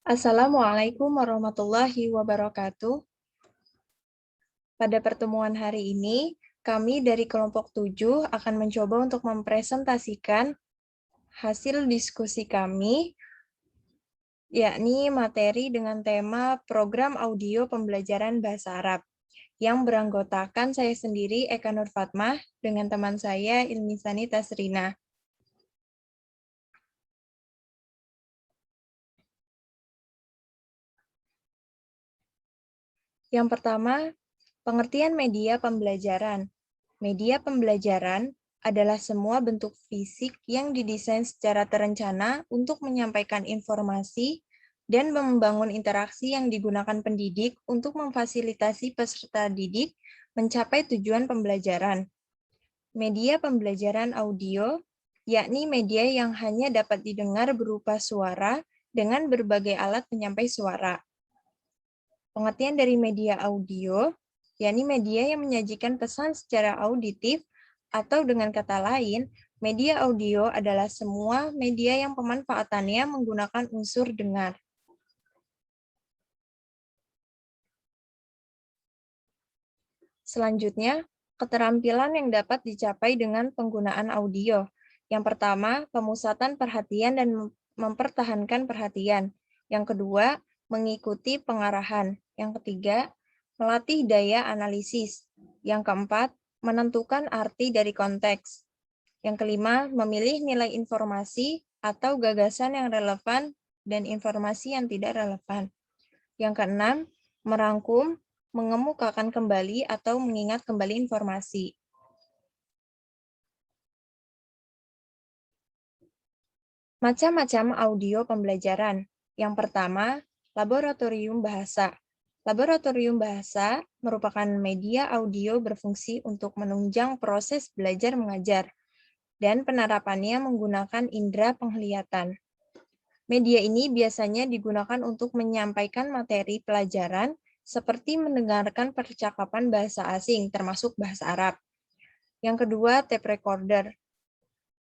Assalamualaikum warahmatullahi wabarakatuh. Pada pertemuan hari ini, kami dari kelompok 7 akan mencoba untuk mempresentasikan hasil diskusi kami, yakni materi dengan tema Program Audio Pembelajaran Bahasa Arab, yang beranggotakan saya sendiri, Eka Nur Fatmah, dengan teman saya, Ilmisani Tasrina. Yang pertama, pengertian media pembelajaran. Media pembelajaran adalah semua bentuk fisik yang didesain secara terencana untuk menyampaikan informasi dan membangun interaksi yang digunakan pendidik untuk memfasilitasi peserta didik mencapai tujuan pembelajaran. Media pembelajaran audio, yakni media yang hanya dapat didengar berupa suara dengan berbagai alat penyampai suara. Pengertian dari media audio, yakni media yang menyajikan pesan secara auditif, atau dengan kata lain, media audio adalah semua media yang pemanfaatannya menggunakan unsur dengar. Selanjutnya, keterampilan yang dapat dicapai dengan penggunaan audio. Yang pertama, pemusatan perhatian dan mempertahankan perhatian. Yang kedua, mengikuti pengarahan. Yang ketiga, melatih daya analisis. Yang keempat, menentukan arti dari konteks. Yang kelima, memilih nilai informasi atau gagasan yang relevan dan informasi yang tidak relevan. Yang keenam, merangkum, mengemukakan kembali atau mengingat kembali informasi. Macam-macam audio pembelajaran. Yang pertama, laboratorium bahasa. Laboratorium bahasa merupakan media audio berfungsi untuk menunjang proses belajar mengajar, dan penerapannya menggunakan indera penglihatan. Media ini biasanya digunakan untuk menyampaikan materi pelajaran seperti mendengarkan percakapan bahasa asing, termasuk bahasa Arab. Yang kedua, tape recorder.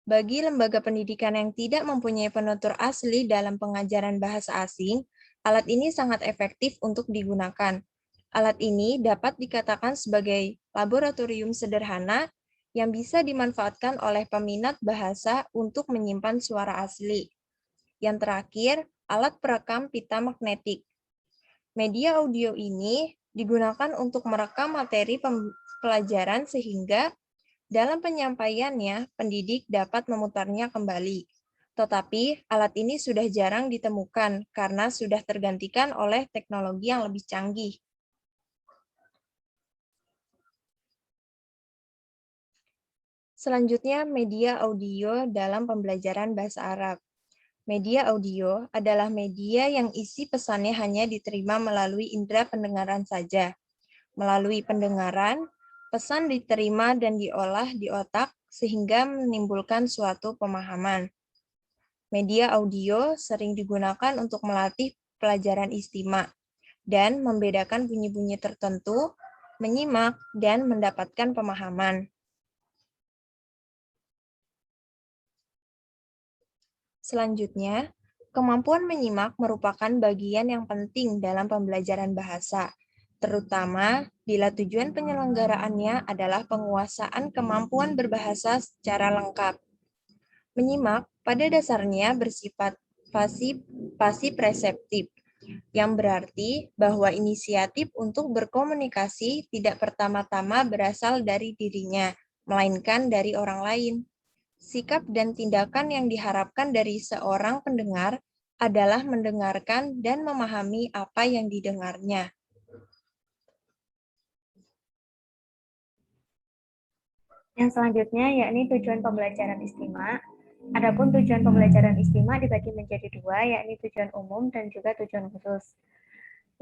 Bagi lembaga pendidikan yang tidak mempunyai penutur asli dalam pengajaran bahasa asing, alat ini sangat efektif untuk digunakan. Alat ini dapat dikatakan sebagai laboratorium sederhana yang bisa dimanfaatkan oleh peminat bahasa untuk menyimpan suara asli. Yang terakhir, alat perekam pita magnetik. Media audio ini digunakan untuk merekam materi pelajaran sehingga dalam penyampaiannya, pendidik dapat memutarnya kembali. Tetapi, alat ini sudah jarang ditemukan karena sudah tergantikan oleh teknologi yang lebih canggih. Selanjutnya, media audio dalam pembelajaran bahasa Arab. Media audio adalah media yang isi pesannya hanya diterima melalui indera pendengaran saja. Melalui pendengaran, pesan diterima dan diolah di otak sehingga menimbulkan suatu pemahaman. Media audio sering digunakan untuk melatih pelajaran istima dan membedakan bunyi-bunyi tertentu, menyimak, dan mendapatkan pemahaman. Selanjutnya, kemampuan menyimak merupakan bagian yang penting dalam pembelajaran bahasa, terutama bila tujuan penyelenggaraannya adalah penguasaan kemampuan berbahasa secara lengkap. Menyimak pada dasarnya bersifat pasif-reseptif, yang berarti bahwa inisiatif untuk berkomunikasi tidak pertama-tama berasal dari dirinya, melainkan dari orang lain. Sikap dan tindakan yang diharapkan dari seorang pendengar adalah mendengarkan dan memahami apa yang didengarnya. Yang selanjutnya yakni tujuan pembelajaran istima. Adapun tujuan pembelajaran istima dibagi menjadi dua, yakni tujuan umum dan juga tujuan khusus.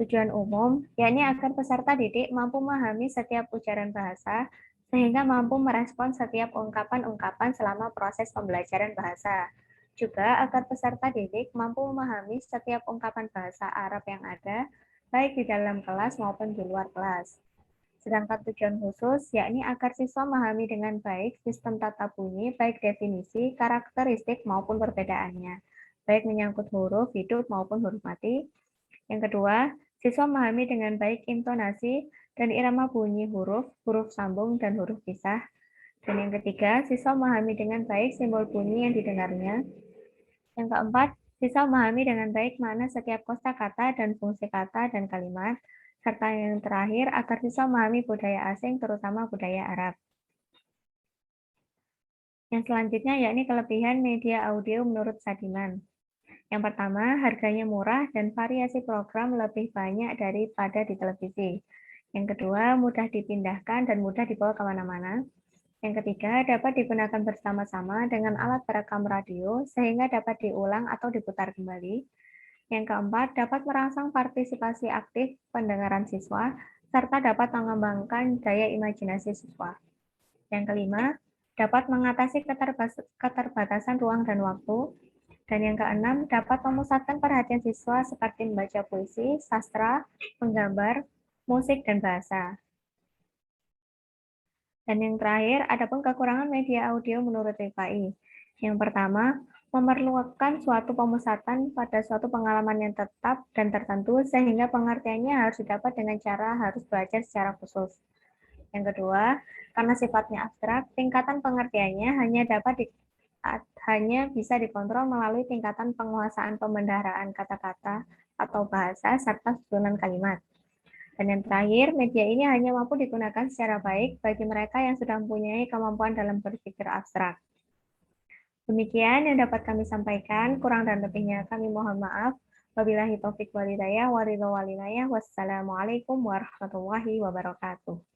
Tujuan umum yakni agar peserta didik mampu memahami setiap ujaran bahasa sehingga mampu merespon setiap ungkapan-ungkapan selama proses pembelajaran bahasa. Juga agar peserta didik mampu memahami setiap ungkapan bahasa Arab yang ada, baik di dalam kelas maupun di luar kelas. Sedangkan tujuan khusus, yakni agar siswa memahami dengan baik sistem tata bunyi, baik definisi, karakteristik, maupun perbedaannya. baik menyangkut huruf hidup maupun huruf mati. Yang kedua, siswa memahami dengan baik intonasi dan irama bunyi huruf, huruf sambung, dan huruf pisah. Dan yang ketiga, siswa memahami dengan baik simbol bunyi yang didengarnya. Yang keempat, siswa memahami dengan baik makna setiap kosakata dan fungsi kata dan kalimat. Serta yang terakhir, agar siswa memahami budaya asing, terutama budaya Arab. Yang selanjutnya yakni kelebihan media audio menurut Sadiman. Yang pertama, harganya murah dan variasi program lebih banyak daripada di televisi. Yang kedua, mudah dipindahkan dan mudah dibawa kemana-mana. Yang ketiga, dapat digunakan bersama-sama dengan alat perekam radio sehingga dapat diulang atau diputar kembali. Yang keempat, dapat merangsang partisipasi aktif pendengaran siswa serta dapat mengembangkan daya imajinasi siswa. Yang kelima, dapat mengatasi keterbatasan ruang dan waktu. Dan yang keenam, dapat memusatkan perhatian siswa seperti membaca puisi, sastra, menggambar, musik, dan bahasa. Dan yang terakhir, adapun kekurangan media audio menurut RIFAI. Yang pertama, memerlukan suatu pemusatan pada suatu pengalaman yang tetap dan tertentu sehingga pengertiannya harus didapat dengan cara harus belajar secara khusus. Yang kedua, karena sifatnya abstrak, tingkatan pengertiannya hanya bisa dikontrol melalui tingkatan penguasaan pembendaharaan kata-kata atau bahasa serta susunan kalimat. Dan yang terakhir, media ini hanya mampu digunakan secara baik bagi mereka yang sudah mempunyai kemampuan dalam berpikir abstrak. Demikian yang dapat kami sampaikan, kurang dan lebihnya kami mohon maaf. Wabillahi taufiq walhidayah, wassalamualaikum warahmatullahi wabarakatuh.